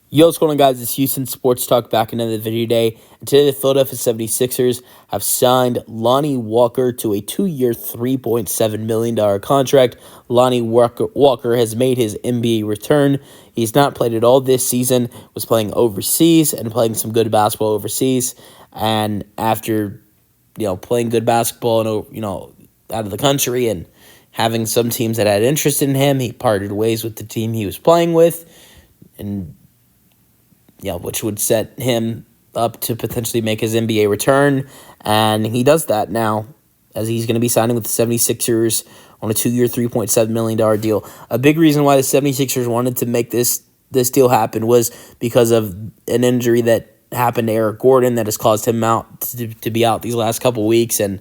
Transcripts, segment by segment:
Yo, what's going on, guys? It's Houston Sports Talk back another video today. And today, the Philadelphia 76ers have signed Lonnie Walker to a 2-year, $3.7 million contract. Lonnie Walker has made his NBA return. He's not played at all this season, was playing overseas and playing some good basketball overseas. And after, playing good basketball and, out of the country and having some teams that had interest in him, he parted ways with the team he was playing with. And which would set him up to potentially make his NBA return. And he does that now, as he's going to be signing with the 76ers on a 2-year, $3.7 million deal. A big reason why the 76ers wanted to make this deal happen was because of an injury that happened to Eric Gordon that has caused him out to be out these last couple weeks, and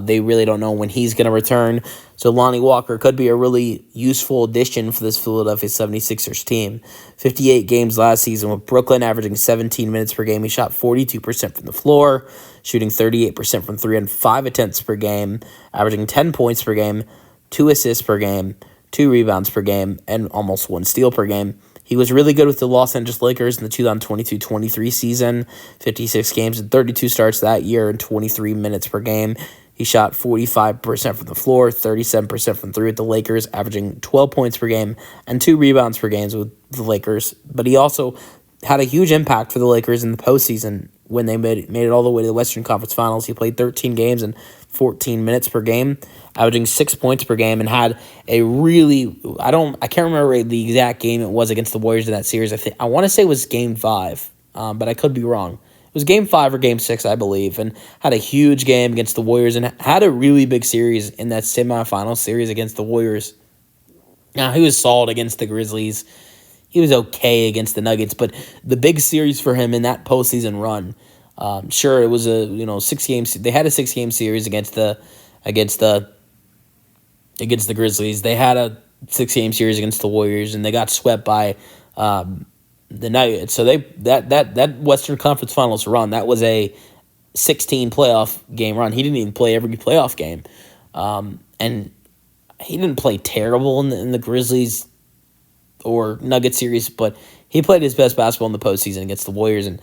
they really don't know when he's going to return. So Lonnie Walker could be a really useful addition for this Philadelphia 76ers team. 58 games last season with Brooklyn, averaging 17 minutes per game. He shot 42% from the floor, shooting 38% from three on 5 attempts per game, averaging 10 points per game, 2 assists per game, 2 rebounds per game, and almost 1 steal per game. He was really good with the Los Angeles Lakers in the 2022-23 season, 56 games and 32 starts that year and 23 minutes per game. He shot 45% from the floor, 37% from three with the Lakers, averaging 12 points per game and 2 rebounds per game with the Lakers. But he also had a huge impact for the Lakers in the postseason when they made it all the way to the Western Conference Finals. He played 13 games and 14 minutes per game, averaging 6 points per game, and had a really I can't remember the exact game it was against the Warriors in that series. I want to say it was Game 5, but I could be wrong. It was Game 5 or Game 6, I believe, and had a huge game against the Warriors and had a really big series in that semifinal series against the Warriors. Now, he was solid against the Grizzlies. He was okay against the Nuggets, but the big series for him in that postseason run, sure, it was a 6-game. They had a 6-game series against the Grizzlies. They had a 6-game series against the Warriors, and they got swept by the Nuggets. So that Western Conference Finals run, that was a 16 playoff game run. He didn't even play every playoff game, and he didn't play terrible in the Grizzlies or Nuggets series, but he played his best basketball in the postseason against the Warriors and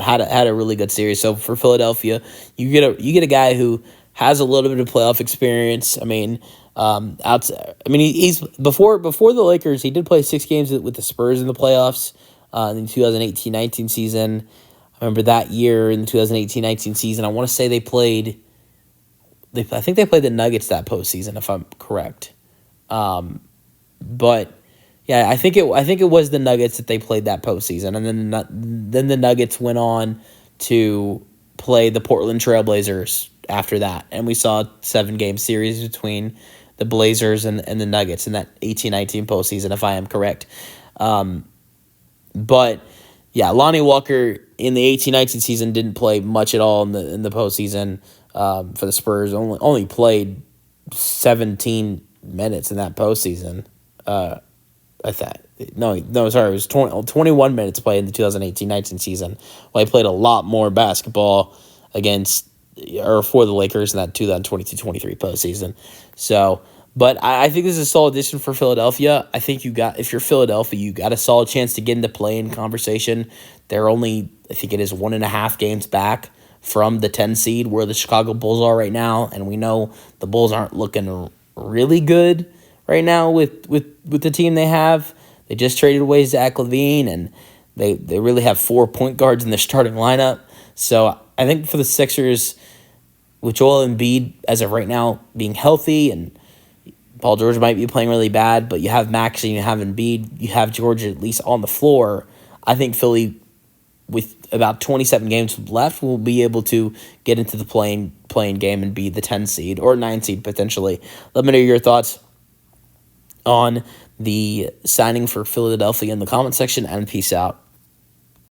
had a really good series. So for Philadelphia, you get a guy who has a little bit of playoff experience. He's before the Lakers, he did play 6 games with the Spurs in the playoffs in the 2018-19 season. I remember that year in the 2018-19 season. I want to say I think they played the Nuggets that postseason, if I'm correct. But yeah, I think it was the Nuggets that they played that postseason, and then the Nuggets went on to play the Portland Trailblazers after that, and we saw a 7-game series between the Blazers and the Nuggets in that 18-19 postseason, if I am correct. But yeah, Lonnie Walker in the 18-19 season didn't play much at all in the postseason for the Spurs. Only played 17 minutes in that postseason. It was 21 minutes played in the 2018-19 season. Well, he played a lot more basketball for the Lakers in that 2022-23 postseason. So, but I think this is a solid addition for Philadelphia. I think if you're Philadelphia, you got a solid chance to get into play-in conversation. They're only, I think it is 1.5 games back from the 10 seed where the Chicago Bulls are right now, and we know the Bulls aren't looking really good right now with the team they have. They just traded away Zach LaVine, and they really have 4 point guards in their starting lineup. So I think for the Sixers, with Joel Embiid as of right now being healthy, and Paul George might be playing really bad, but you have Max and you have Embiid, you have George at least on the floor. I think Philly, with about 27 games left, will be able to get into the playing game and be the 10 seed or 9 seed potentially. Let me know your thoughts on the signing for Philadelphia in the comment section, and peace out.